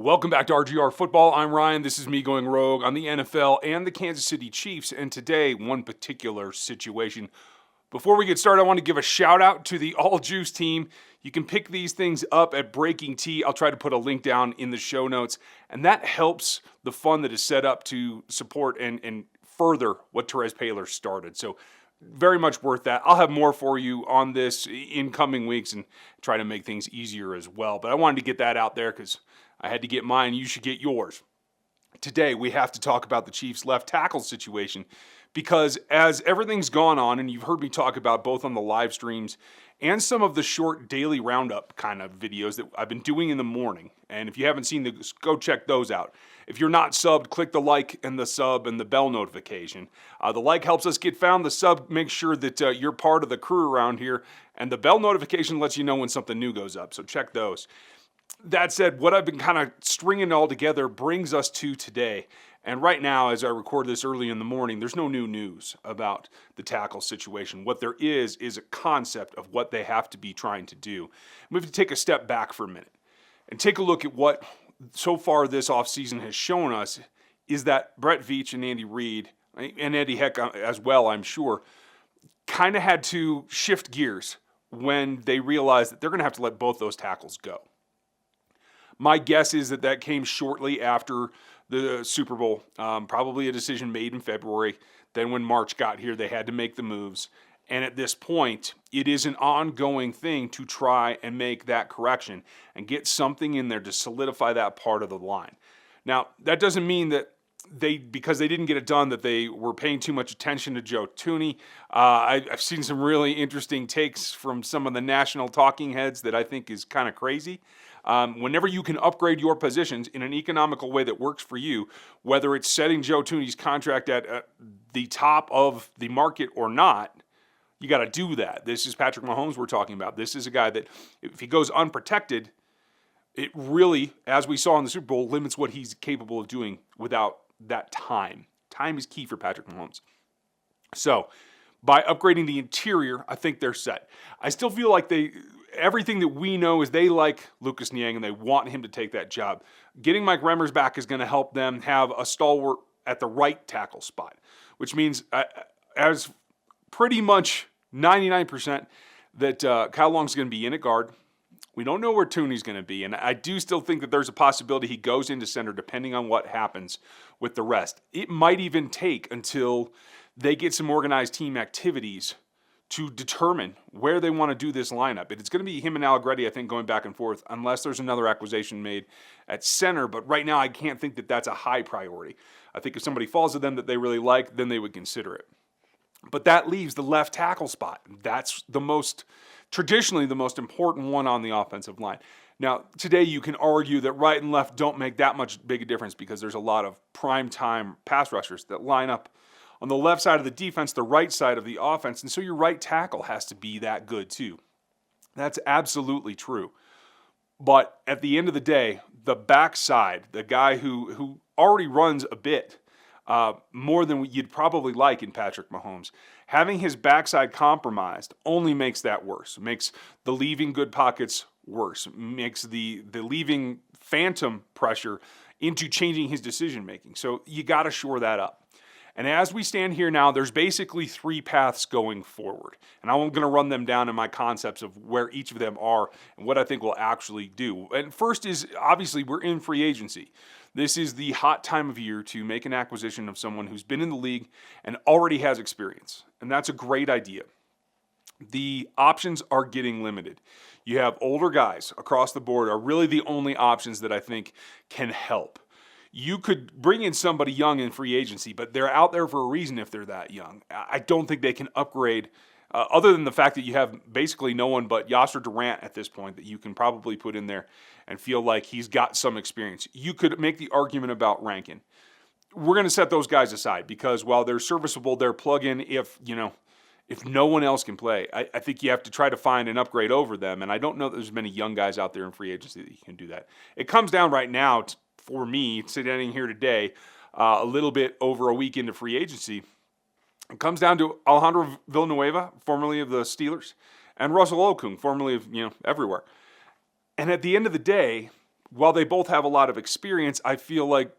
Welcome back to RGR Football. I'm Ryan. This is me going rogue on the NFL and the Kansas City Chiefs, and today, one particular situation. Before we get started, I want to give a shout out to the All Juice team. You can pick these things up at Breaking Tea. I'll try to put a link down in the show notes, and that helps the fund that is set up to support and further what Therese Paylor started. So very much worth that. I'll have more for you on this in coming weeks and try to make things easier as well. But I wanted to get that out there because I had to get mine. You should get yours. Today, we have to talk about the Chiefs' left tackle situation because as everything's gone on, and you've heard me talk about both on the live streams and some of the short daily roundup kind of videos that I've been doing in the morning. And if you haven't seen those, go check those out. If you're not subbed, click the like and the sub and the bell notification. The like helps us get found. The sub makes sure that you're part of the crew around here. And the bell notification lets you know when something new goes up. So check those. That said, what I've been kind of stringing all together brings us to today. And right now, as I record this early in the morning, there's no new news about the tackle situation. What there is a concept of what they have to be trying to do. We have to take a step back for a minute and take a look at what so far this offseason has shown us is that Brett Veach and Andy Reid, and Eddie Heck as well, I'm sure, kind of had to shift gears when they realized that they're going to have to let both those tackles go. My guess is that came shortly after the Super Bowl, probably a decision made in February. Then when March got here, they had to make the moves. And at this point, it is an ongoing thing to try and make that correction and get something in there to solidify that part of the line. Now, that doesn't mean that because they didn't get it done, that they were paying too much attention to Joe Thuney. I've seen some really interesting takes from some of the national talking heads that I think is kind of crazy. Whenever you can upgrade your positions in an economical way that works for you, whether it's setting Joe Thuney's contract at the top of the market or not, you got to do that. This is Patrick Mahomes we're talking about. This is a guy that if he goes unprotected, it really, as we saw in the Super Bowl, limits what he's capable of doing without that time. Time is key for Patrick Mahomes. So by upgrading the interior, I think they're set. I still feel like everything that we know is they like Lucas Niang and they want him to take that job. Getting Mike Remmers back is going to help them have a stalwart at the right tackle spot, which means as pretty much 99% that Kyle Long's going to be in at guard. We don't know where Thuney's going to be, and I do still think that there's a possibility he goes into center depending on what happens with the rest. It might even take until they get some organized team activities to determine where they want to do this lineup. It's going to be him and Allegretti, I think, going back and forth, unless there's another acquisition made at center. But right now, I can't think that that's a high priority. I think if somebody falls to them that they really like, then they would consider it. But that leaves the left tackle spot. That's traditionally the most important one on the offensive line. Now, today you can argue that right and left don't make that much big a difference because there's a lot of prime-time pass rushers that line up on the left side of the defense, the right side of the offense, and so your right tackle has to be that good too. That's absolutely true. But at the end of the day, the backside, the guy who already runs a bit more than you'd probably like in Patrick Mahomes, having his backside compromised only makes that worse. Makes the leaving good pockets worse. Makes the leaving phantom pressure into changing his decision making. So you got to shore that up. And as we stand here now, there's basically three paths going forward. And I'm going to run them down in my concepts of where each of them are and what I think we'll actually do. And first is, obviously, we're in free agency. This is the hot time of year to make an acquisition of someone who's been in the league and already has experience. And that's a great idea. The options are getting limited. You have older guys across the board are really the only options that I think can help. You could bring in somebody young in free agency, but they're out there for a reason if they're that young. I don't think they can upgrade, other than the fact that you have basically no one but Yasser Durant at this point that you can probably put in there and feel like he's got some experience. You could make the argument about Rankin. We're going to set those guys aside because while they're serviceable, they're plug-in if no one else can play. I think you have to try to find an upgrade over them, and I don't know that there's many young guys out there in free agency that you can do that. It comes down right now for me, sitting here today, a little bit over a week into free agency, it comes down to Alejandro Villanueva, formerly of the Steelers, and Russell Okung, formerly of everywhere. And at the end of the day, while they both have a lot of experience, I feel like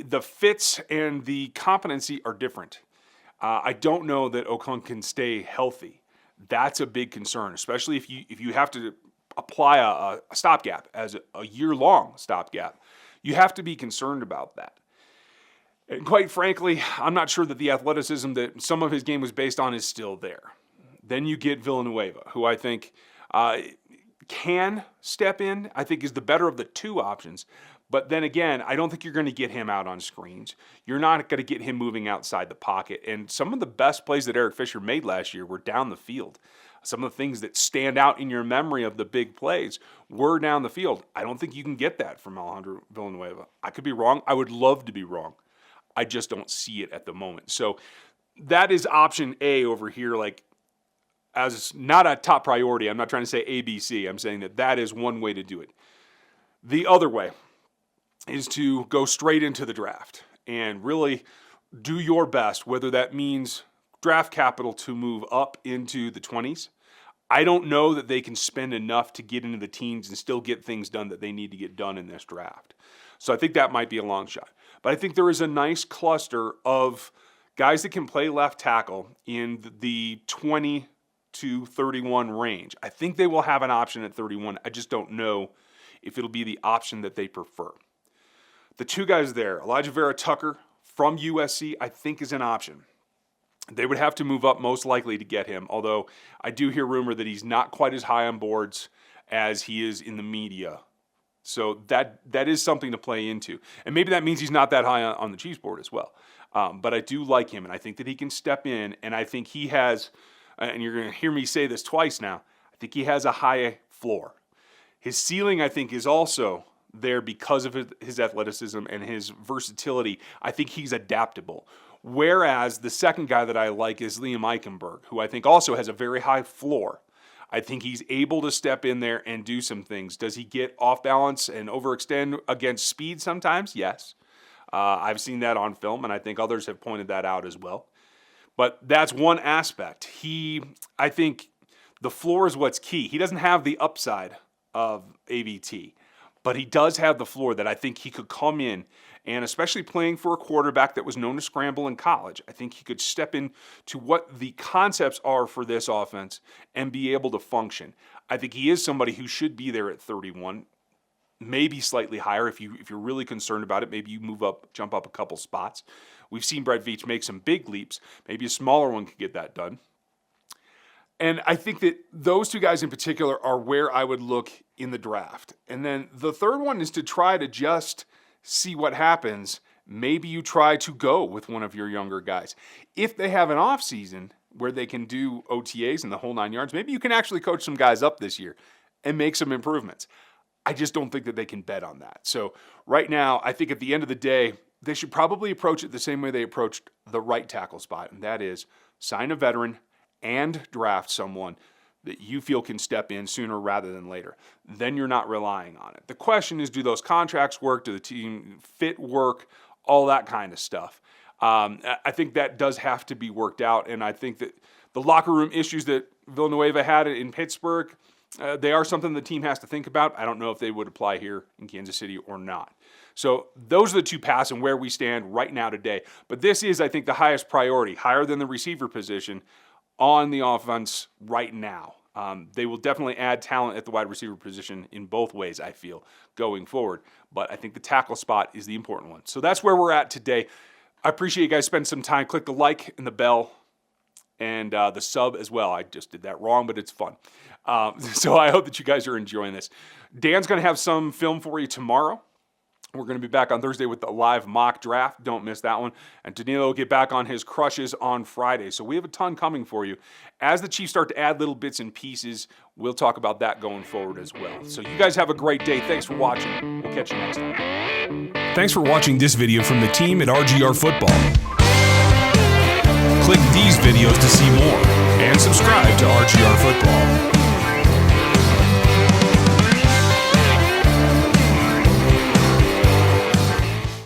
the fits and the competency are different. I don't know that Okung can stay healthy. That's a big concern, especially if you have to apply a stopgap as a year-long stopgap. You have to be concerned about that. And quite frankly, I'm not sure that the athleticism that some of his game was based on is still there. Then you get Villanueva, who I think can step in, I think is the better of the two options. But then again, I don't think you're going to get him out on screens. You're not going to get him moving outside the pocket. And some of the best plays that Eric Fisher made last year were down the field. Some of the things that stand out in your memory of the big plays were down the field. I don't think you can get that from Alejandro Villanueva. I could be wrong. I would love to be wrong. I just don't see it at the moment. So that is option A over here, like as not a top priority. I'm not trying to say ABC. I'm saying that is one way to do it. The other way is to go straight into the draft and really do your best, whether that means draft capital to move up into the 20s. I don't know that they can spend enough to get into the teens and still get things done that they need to get done in this draft. So I think that might be a long shot. But I think there is a nice cluster of guys that can play left tackle in the 20 to 31 range. I think they will have an option at 31. I just don't know if it'll be the option that they prefer. The two guys there, Elijah Vera-Tucker from USC, I think is an option. They would have to move up most likely to get him, although I do hear rumor that he's not quite as high on boards as he is in the media. So that is something to play into. And maybe that means he's not that high on the Chiefs board as well. But I do like him, and I think that he can step in, and I think he has, and you're going to hear me say this twice now, I think he has a high floor. His ceiling, I think, is also there because of his athleticism and his versatility. I think he's adaptable. Whereas the second guy that I like is Liam Eichenberg, who I think also has a very high floor. I think he's able to step in there and do some things. Does he get off balance and overextend against speed sometimes? Yes. I've seen that on film, and I think others have pointed that out as well. But that's one aspect. I think the floor is what's key. He doesn't have the upside of AVT, but he does have the floor that I think he could come in, and especially playing for a quarterback that was known to scramble in college, I think he could step into what the concepts are for this offense and be able to function. I think he is somebody who should be there at 31, maybe slightly higher if you're really concerned about it. Maybe you jump up a couple spots. We've seen Brett Veach make some big leaps. Maybe a smaller one could get that done. And I think that those two guys in particular are where I would look in the draft. And then the third one is to try to just see what happens. Maybe you try to go with one of your younger guys. If they have an off season where they can do OTAs and the whole 9 yards, maybe you can actually coach some guys up this year and make some improvements. I just don't think that they can bet on that. So right now, I think at the end of the day, they should probably approach it the same way they approached the right tackle spot, and that is sign a veteran and draft someone that you feel can step in sooner rather than later. Then you're not relying on it. The question is, do those contracts work? Do the team fit work? All that kind of stuff. I think that does have to be worked out, and I think that the locker room issues that Villanueva had in Pittsburgh, they are something the team has to think about. I don't know if they would apply here in Kansas City or not. So those are the two paths and where we stand right now today. But this is, I think, the highest priority, higher than the receiver position on the offense right now. They will definitely add talent at the wide receiver position in both ways, I feel, going forward. But I think the tackle spot is the important one. So that's where we're at today. I appreciate you guys spending some time. Click the like and the bell and the sub as well. I just did that wrong, but it's fun. So I hope that you guys are enjoying this. Dan's going to have some film for you tomorrow. We're going to be back on Thursday with the live mock draft. Don't miss that one. And Danilo will get back on his crushes on Friday. So we have a ton coming for you. As the Chiefs start to add little bits and pieces, we'll talk about that going forward as well. So you guys have a great day. Thanks for watching. We'll catch you next time. Thanks for watching this video from the team at RGR Football. Click these videos to see more and subscribe to RGR